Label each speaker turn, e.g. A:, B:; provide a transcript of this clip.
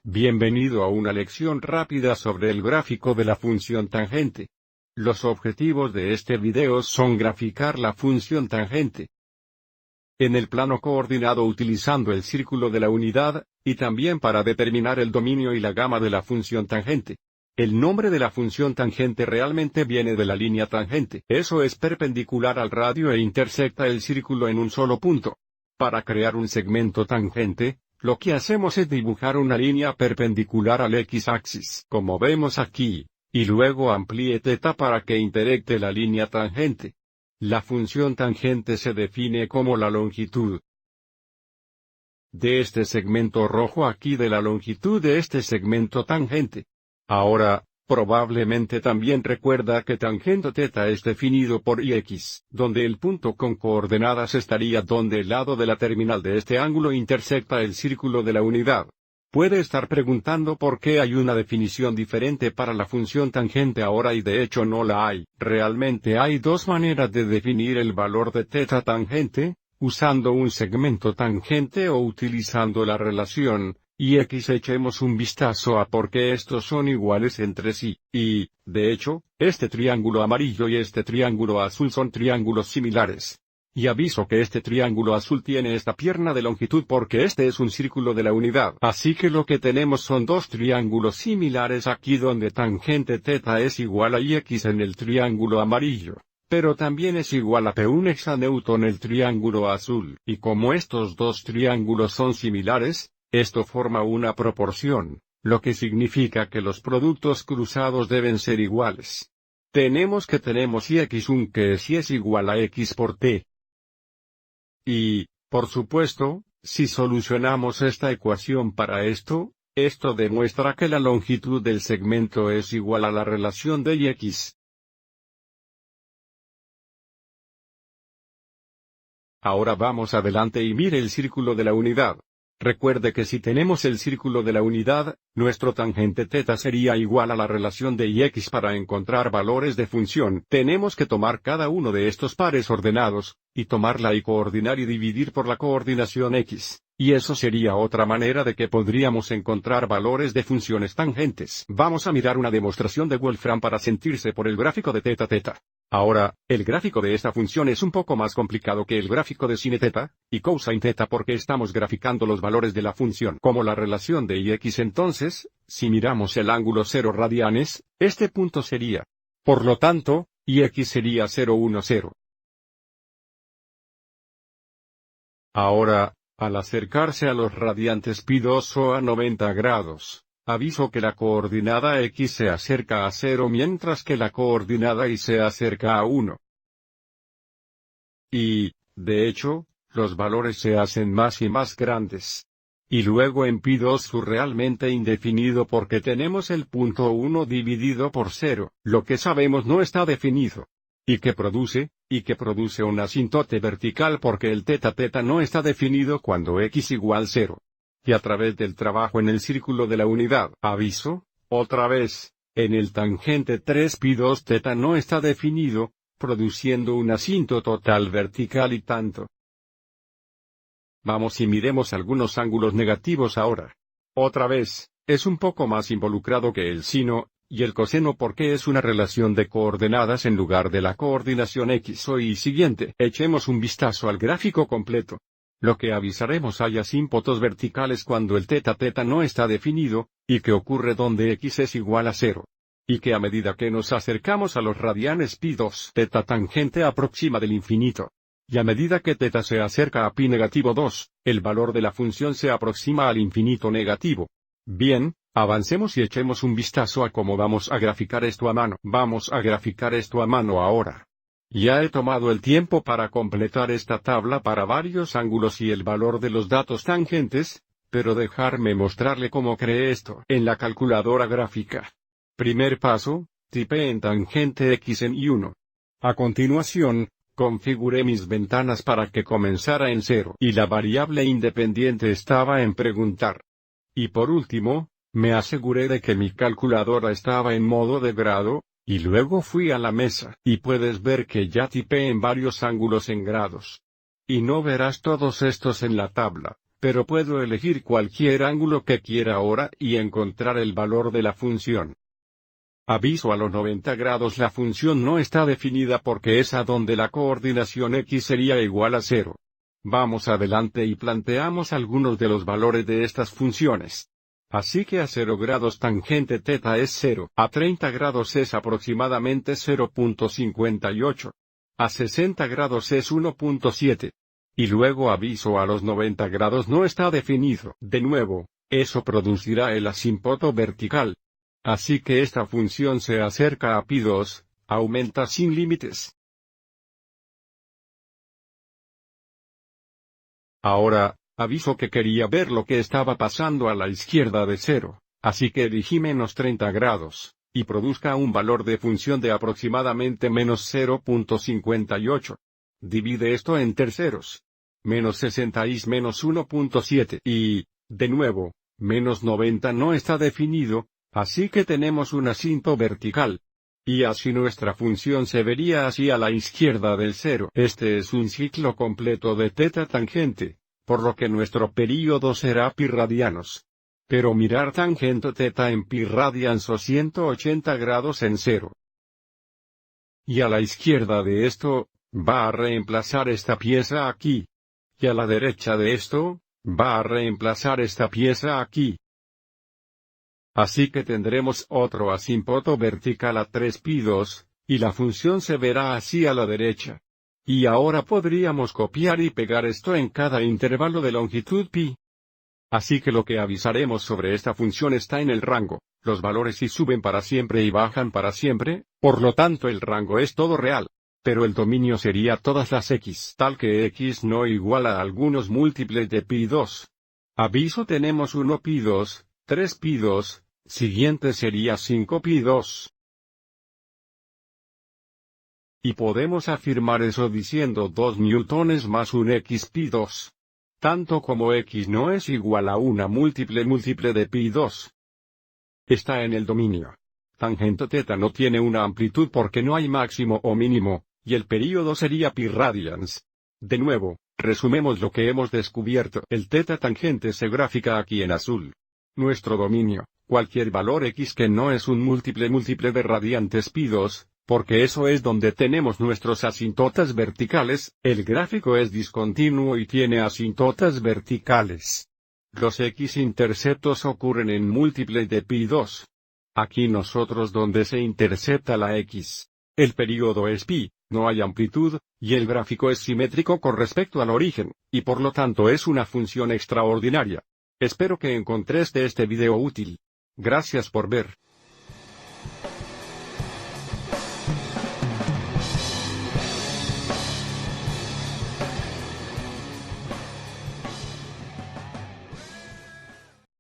A: Bienvenido a una lección rápida sobre el gráfico de la función tangente. Los objetivos de este video son graficar la función tangente en el plano coordinado utilizando el círculo de la unidad, y también para determinar el dominio y la gama de la función tangente. El nombre de la función tangente realmente viene de la línea tangente. Eso es perpendicular al radio e intersecta el círculo en un solo punto. Para crear un segmento tangente, lo que hacemos es dibujar una línea perpendicular al x-axis, como vemos aquí, y luego amplíe θ para que intersecte la línea tangente. La función tangente se define como la longitud de este segmento rojo aquí de la longitud de este segmento tangente. Ahora, probablemente también recuerda que tangente θ es definido por Ix, donde el punto con coordenadas estaría donde el lado de la terminal de este ángulo intersecta el círculo de la unidad. Puede estar preguntando por qué hay una definición diferente para la función tangente ahora y de hecho no la hay. Realmente hay dos maneras de definir el valor de θ tangente, usando un segmento tangente o utilizando la relación Ix. Echemos un vistazo a por qué estos son iguales entre sí, y, de hecho, este triángulo amarillo y este triángulo azul son triángulos similares. Y aviso que este triángulo azul tiene esta pierna de longitud porque este es un círculo de la unidad. Así que lo que tenemos son dos triángulos similares aquí donde tangente θ es igual a Ix en el triángulo amarillo. Pero también es igual a P1 hexanewton el triángulo azul. Y como estos dos triángulos son similares, esto forma una proporción, lo que significa que los productos cruzados deben ser iguales. Tenemos Ix1 que si es igual a X por T. Y, por supuesto, si solucionamos esta ecuación para esto demuestra que la longitud del segmento es igual a la relación de Ix. Ahora vamos adelante y mire el círculo de la unidad. Recuerde que si tenemos el círculo de la unidad, nuestro tangente θ sería igual a la relación de Ix. Para encontrar valores de función, tenemos que tomar cada uno de estos pares ordenados, y tomarla y coordinar y dividir por la coordinación x. Y eso sería otra manera de que podríamos encontrar valores de funciones tangentes. Vamos a mirar una demostración de Wolfram para sentirse por el gráfico de θ. Ahora, el gráfico de esta función es un poco más complicado que el gráfico de sin θ y cosine θ porque estamos graficando los valores de la función como la relación de Ix. Entonces, si miramos el ángulo 0 radianes, este punto sería. Por lo tanto, Ix sería 0,10. Ahora, al acercarse a los radiantes pi2 o a 90 grados, aviso que la coordinada x se acerca a 0 mientras que la coordinada y se acerca a 1. Y, de hecho, los valores se hacen más y más grandes. Y luego en pi2 realmente indefinido porque tenemos el punto 1 dividido por 0, lo que sabemos no está definido. Y que produce un asíntote vertical porque el θ no está definido cuando x igual 0. Y a través del trabajo en el círculo de la unidad, aviso, otra vez, en el tangente 3 pi2 θ no está definido, produciendo un asíntoto total vertical y tanto. Vamos y miremos algunos ángulos negativos ahora. Otra vez, es un poco más involucrado que el sino y el coseno porque es una relación de coordenadas en lugar de la coordinación x o y siguiente. Echemos un vistazo al gráfico completo. Lo que avisaremos hay asíntotos verticales cuando el θ no está definido, y que ocurre donde x es igual a 0. Y que a medida que nos acercamos a los radianes pi2 θ tangente aproxima del infinito. Y a medida que θ se acerca a pi negativo 2, el valor de la función se aproxima al infinito negativo. Bien, avancemos y echemos un vistazo a cómo vamos a graficar esto a mano. Vamos a graficar esto a mano ahora. Ya he tomado el tiempo para completar esta tabla para varios ángulos y el valor de los datos tangentes, pero dejarme mostrarle cómo creé esto en la calculadora gráfica. Primer paso, tipé en tangente x en y1. A continuación, configuré mis ventanas para que comenzara en 0 y la variable independiente estaba en preguntar. Y por último, me aseguré de que mi calculadora estaba en modo de grado, y luego fui a la mesa y puedes ver que ya tipé en varios ángulos en grados. Y no verás todos estos en la tabla, pero puedo elegir cualquier ángulo que quiera ahora y encontrar el valor de la función. Aviso: a los 90 grados la función no está definida porque es a donde la coordinación x sería igual a 0. Vamos adelante y planteamos algunos de los valores de estas funciones. Así que a 0 grados tangente θ es 0, a 30 grados es aproximadamente 0.58. A 60 grados es 1.7. Y luego aviso: a los 90 grados no está definido. De nuevo, eso producirá el asímpoto vertical. Así que esta función se acerca a π2, aumenta sin límites. Ahora, aviso que quería ver lo que estaba pasando a la izquierda de 0, así que elegí menos 30 grados, y produzca un valor de función de aproximadamente menos 0.58. Divide esto en terceros. Menos 60 es menos 1.7 y, de nuevo, menos 90 no está definido, así que tenemos un asinto vertical. Y así nuestra función se vería así a la izquierda del 0. Este es un ciclo completo de θ tangente, por lo que nuestro período será pi radianos. Pero mirar tangente θ en pi radians o 180 grados en 0. Y a la izquierda de esto, va a reemplazar esta pieza aquí. Y a la derecha de esto, va a reemplazar esta pieza aquí. Así que tendremos otro asímpoto vertical a 3π2, y la función se verá así a la derecha. Y ahora podríamos copiar y pegar esto en cada intervalo de longitud pi. Así que lo que avisaremos sobre esta función está en el rango. Los valores sí suben para siempre y bajan para siempre, por lo tanto el rango es todo real. Pero el dominio sería todas las x, tal que x no iguala a algunos múltiples de π2. Aviso: tenemos 1π2, 3π2, siguiente sería 5π2. Y podemos afirmar eso diciendo 2 newtones más un xπ2. Tanto como x no es igual a una múltiple de π2. Está en el dominio. Tangente θ no tiene una amplitud porque no hay máximo o mínimo, y el período sería pi radians. De nuevo, resumemos lo que hemos descubierto. El θ tangente se grafica aquí en azul. Nuestro dominio, cualquier valor x que no es un múltiple de radiantes π2, porque eso es donde tenemos nuestros asíntotas verticales. El gráfico es discontinuo y tiene asíntotas verticales. Los x-interceptos ocurren en múltiples de π2. Aquí nosotros donde se intercepta la x. El período es pi, no hay amplitud, y el gráfico es simétrico con respecto al origen, y por lo tanto es una función extraordinaria. Espero que encontreste este video útil. Gracias por ver.